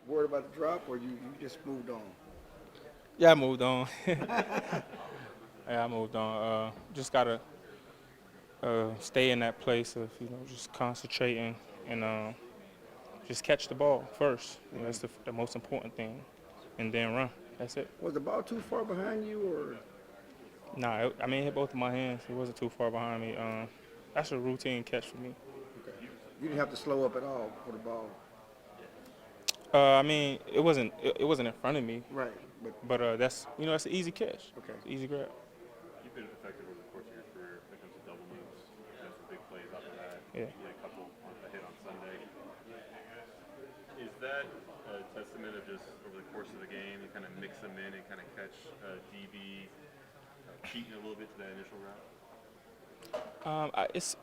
worried about the drop, or you just moved on? Yeah, I moved on. Yeah, I moved on. Just gotta stay in that place of just concentrating and just catch the ball first. That's the most important thing, and then run. That's it. Was the ball too far behind you, or Nah, I mean, it hit both of my hands. It wasn't too far behind me. That's a routine catch for me. okay. You didn't have to slow up at all for the ball? I mean, it wasn't in front of me, Right, but but that's an easy catch. okay. It's an easy grab. You've been effective over the course of your career when it comes to double moves. That's some big plays off of that. Yeah. You had a couple on a hit on Sunday. Is that a testament of just over the course of the game, you kind of mix them in and kind of catch DB cheating a little bit to that initial route?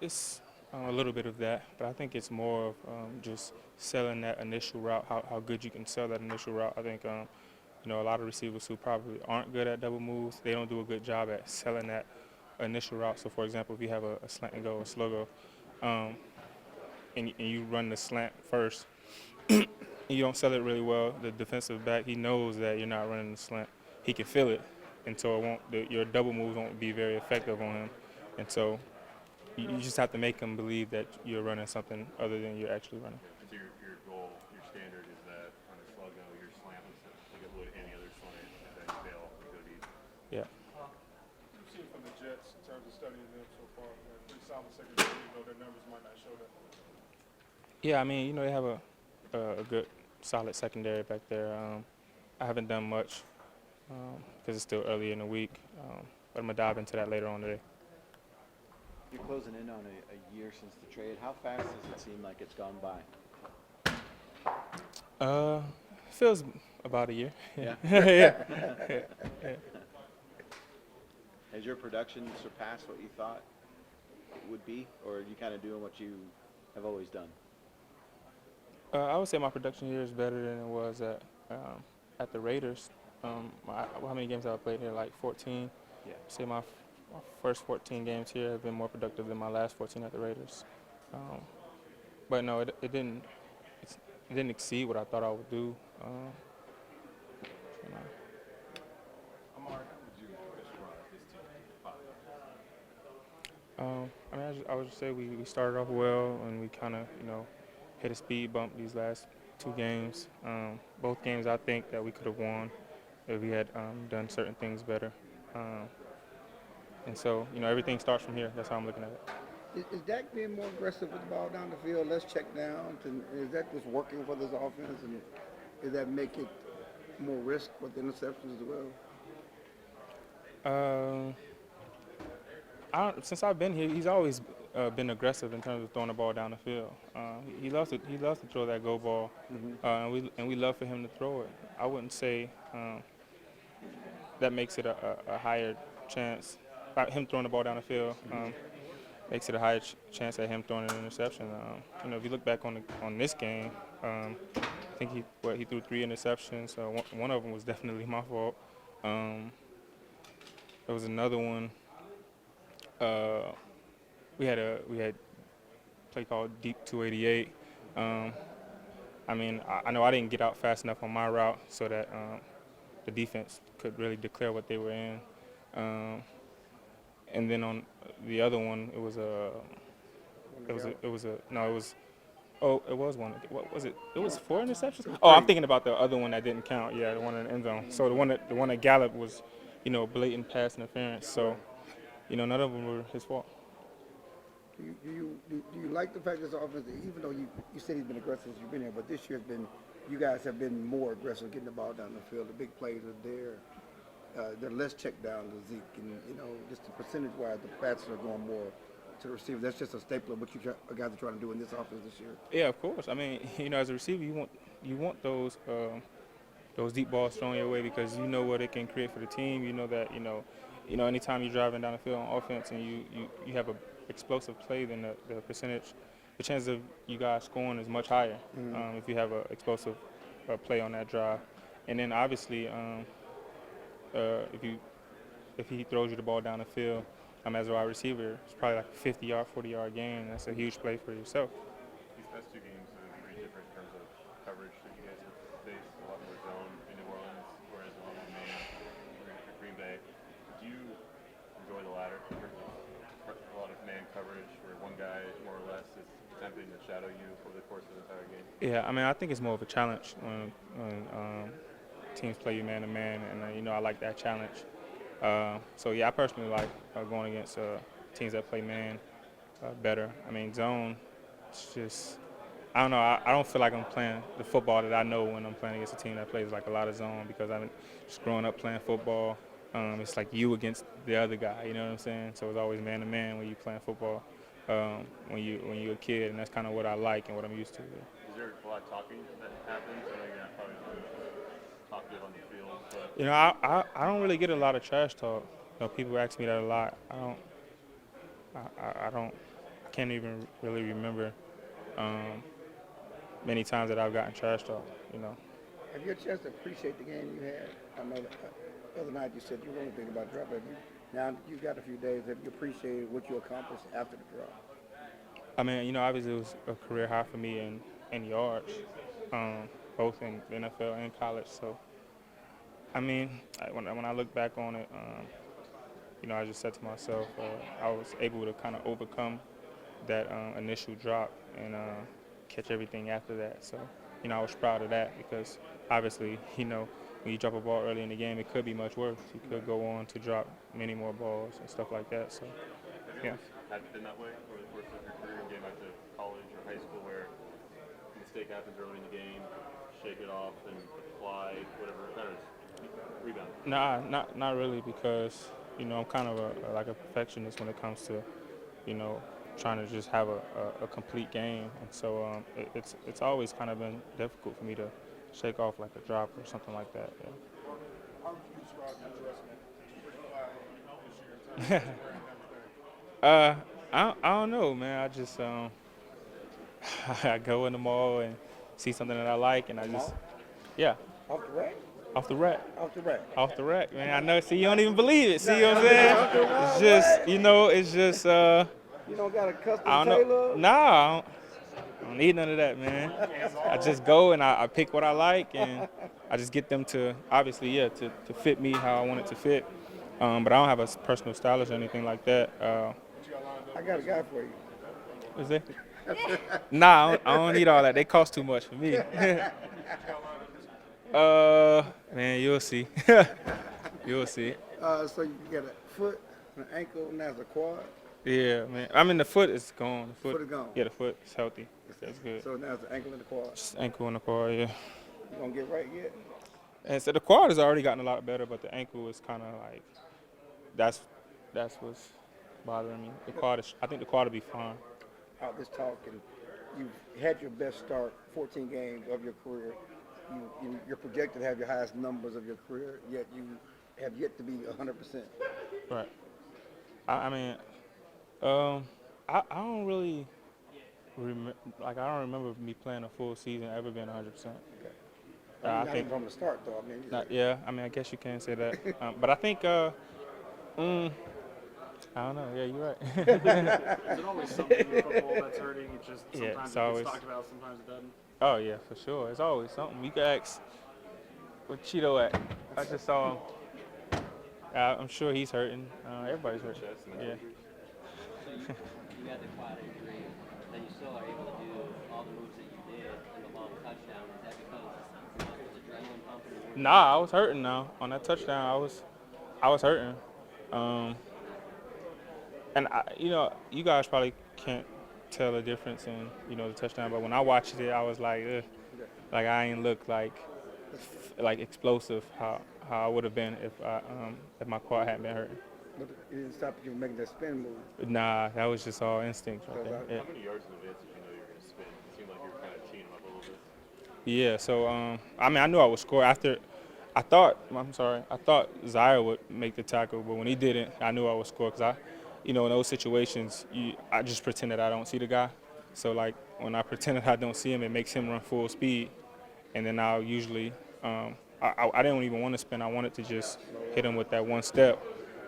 It's a little bit of that, but I think it's more of just selling that initial route. How good you can sell that initial route. I think a lot of receivers who probably aren't good at double moves, they don't do a good job at selling that initial route. So, for example, if you have a slant and go, a slow go, and you run the slant first, and you don't sell it really well, the defensive back, he knows that you're not running the slant. He can feel it, and so your double moves won't be very effective on him. And so you just have to make him believe that you're running something other than you're actually running. And so your goal, your standard is that on a slug go, your slant was like it would any other slant, and then you bail, you go deep. Yeah. You've seen from the Jets in terms of studying them so far, man, pretty solid secondary, even though their numbers might not show that. Yeah, I mean, they have a good, solid secondary back there. I haven't done much because it's still early in the week, but I'm going to dive into that later on today. You're closing in on a year since the trade. How fast does it seem like it's gone by? Feels about a year. Yeah. Yeah. Has your production surpassed what you thought it would be, or are you kind of doing what you have always done? I would say my production here is better than it was at the Raiders. How many games have I played here? Like 14. Yeah. Say my first 14 games here have been more productive than my last 14 at the Raiders. But no, it didn't exceed what I thought I would do. You know. Amari, how would you describe this team? I mean, I would just say we started off well and we kind of, hit a speed bump these last two games. Both games I think that we could have won if we had done certain things better. And so, everything starts from here. That's how I'm looking at it. Is Dak being more aggressive with the ball down the field, less check down? Is that what's working for this offense, and does that make it more risk with the interceptions as well? Since I've been here, he's always been aggressive in terms of throwing the ball down the field. He loves to throw that go ball, and we love for him to throw it. I wouldn't say that makes it a higher chance. Him throwing the ball down the field makes it a higher chance at him throwing an interception. If you look back on this game, I think he threw 3 interceptions. One of them was definitely my fault. There was another one. We had a play called Deep 288. I mean, I know I didn't get out fast enough on my route so that the defense could really declare what they were in. And then on the other one, it was one. What was it? It was 4 interceptions. Oh, I'm thinking about the other one that didn't count. Yeah, the one in the end zone. So the one that Gallup was, blatant pass interference. So, none of them were his fault. Do you like the fact this offense, even though you said he's been aggressive since you've been here, but this year you guys have been more aggressive getting the ball down the field. The big plays are there. They're less checked down to Zeke, and just the percentage-wise, the passes are going more to the receiver. That's just a staple of what you guys are trying to do in this offense this year. Yeah, of course. I mean, as a receiver, you want those deep balls thrown your way because you know what it can create for the team. You know that anytime you're driving down the field on offense and you have a explosive play, then the chance of you guys scoring is much higher if you have an explosive play on that drive. And then obviously, if he throws you the ball down the field, as a wide receiver, it's probably like a 50-yard, 40-yard gain. That's a huge play for yourself. These past two games have been pretty different in terms of coverage that you guys have faced. shadow you over the course of the entire game? Yeah, I mean, I think it's more of a challenge when teams play you man to man, and I like that challenge. So yeah, I personally like going against teams that play man better. I mean, zone, it's just I don't know. I don't feel like I'm playing the football that I know when I'm playing against a team that plays like a lot of zone, because I've been just growing up playing football. It's like you against the other guy. You know what I'm saying? So it's always man to man when you playing football when you're a kid, and that's kind of what I like and what I'm used to. Yeah. Is there a lot of talking that happens? I know you're not probably talkative on the field, but I don't really get a lot of trash talk. People ask me that a lot. I can't even really remember many times that I've gotten trash talk. Have you had a chance to appreciate the game you had? I know the other night you said you were only thinking about drop. Now you've got a few days. Have you appreciated what you accomplished after the drop? I mean, obviously it was a career high for me in yards, both in the NFL and college. So, I mean, when I look back on it, I just said to myself, I was able to kind of overcome that initial drop and catch everything after that. So, I was proud of that, because obviously, when you drop a ball early in the game, it could be much worse. You could go on to drop many more balls and stuff like that. So, yeah. have it been that way over the course of your career, getting back to college or high school, where a mistake happens early in the game, shake it off and fly, whatever, kind of rebound? Nah, not really, because I'm kind of like a perfectionist when it comes to trying to just have a complete game, and so it's always kind of been difficult for me to shake off like a drop or something like that. Yeah. How would you describe your adjustment? Pretty flat this year in terms of and everything. I don't know, man. I just I go in the mall and see something that I like, and I just yeah, Off the rack? off the rack. Off the rack. Off the rack, man. I know. See, you don't even believe it. See what I'm saying? It's just, it's just. You don't got a custom I don't know. tailor? Nah, I don't need none of that, man. I just go and I pick what I like, and I just get them to, obviously, to fit me how I want it to fit. But I don't have a personal stylist or anything like that. I got a guy for you. What's that? Nah, I don't need all that. They cost too much for me. Man, you'll see. You'll see. So you got a foot, an ankle, and that's a quad. Yeah, man. I mean, the foot is gone. The Foot is gone. Yeah, the foot is healthy. That's good. So now it's the ankle and the quad. Just ankle and the quad, yeah. You gonna get right yet? And so the quad has already gotten a lot better, but the ankle is kind of like, that's what's bothering me. I think the quad will be fine. Out this talk, and you've had your best start, 14 games of your career. You're projected to have your highest numbers of your career, yet you have yet to be 100%. Right. I mean, I don't really I don't remember me playing a full season ever being 100%. Okay. I Not think even from the start, though. I mean, yeah. I mean, I guess you can say that. But I think I don't know. Yeah, you're right. Is it always something in football that's hurting? It just Yeah, sometimes it's it always- gets talked about, sometimes it doesn't. Oh yeah, for sure. It's always something. You can ask where Cheeto at. I just saw him. I'm sure he's hurting. Everybody's hurting. Yeah. So you had the quad injury, then you still are able to do all the moves that you did and the long touchdown. Is that because muscles, adrenaline pumping? Nah, I was hurting now. On that touchdown, I was hurting. And you guys probably can't tell the difference in, the touchdown, but when I watched it, I was like, ugh. Like I ain't look like explosive how I would have been if my quad hadn't been hurting. but it didn't stop you from making that spin move. Nah, that was just all instinct right there. Yeah. How many yards in advance did you know you were going to spin? It seemed like you were kind of teeing up a little bit. Yeah, so I mean, I knew I would score after. I thought Zaire would make the tackle, but when he didn't, I knew I would score because in those situations, I just pretend that I don't see the guy. So like when I pretend that I don't see him, it makes him run full speed, and then I'll usually I didn't even want to spin. I wanted to just hit him with that one step,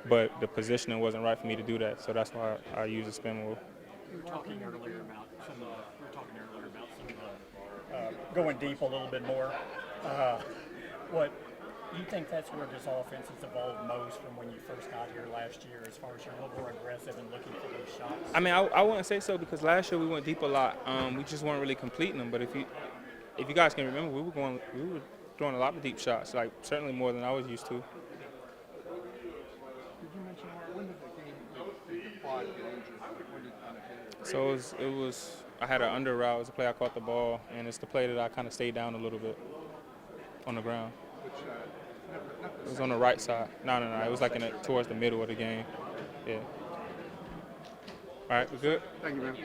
but the positioning wasn't right for me to do that. So that's why I used a spin move. We were talking earlier about some going deep a little bit more. you think that's where this offense has evolved most from when you first got here last year, as far as you're a little more aggressive and looking for those shots? I mean, I wouldn't say so because last year we went deep a lot. We just weren't really completing them. But if you guys can remember, we were throwing a lot of deep shots, like certainly more than I was used to. Did you mention when did the quad get injured? When did it kind of hit? So it was I had an under route. It was a play I caught the ball, and it's the play that I kind of stayed down a little bit on the ground. Which, It was on the right side. No. It was like towards the middle of the game. Yeah. All right, we good? Thank you, man.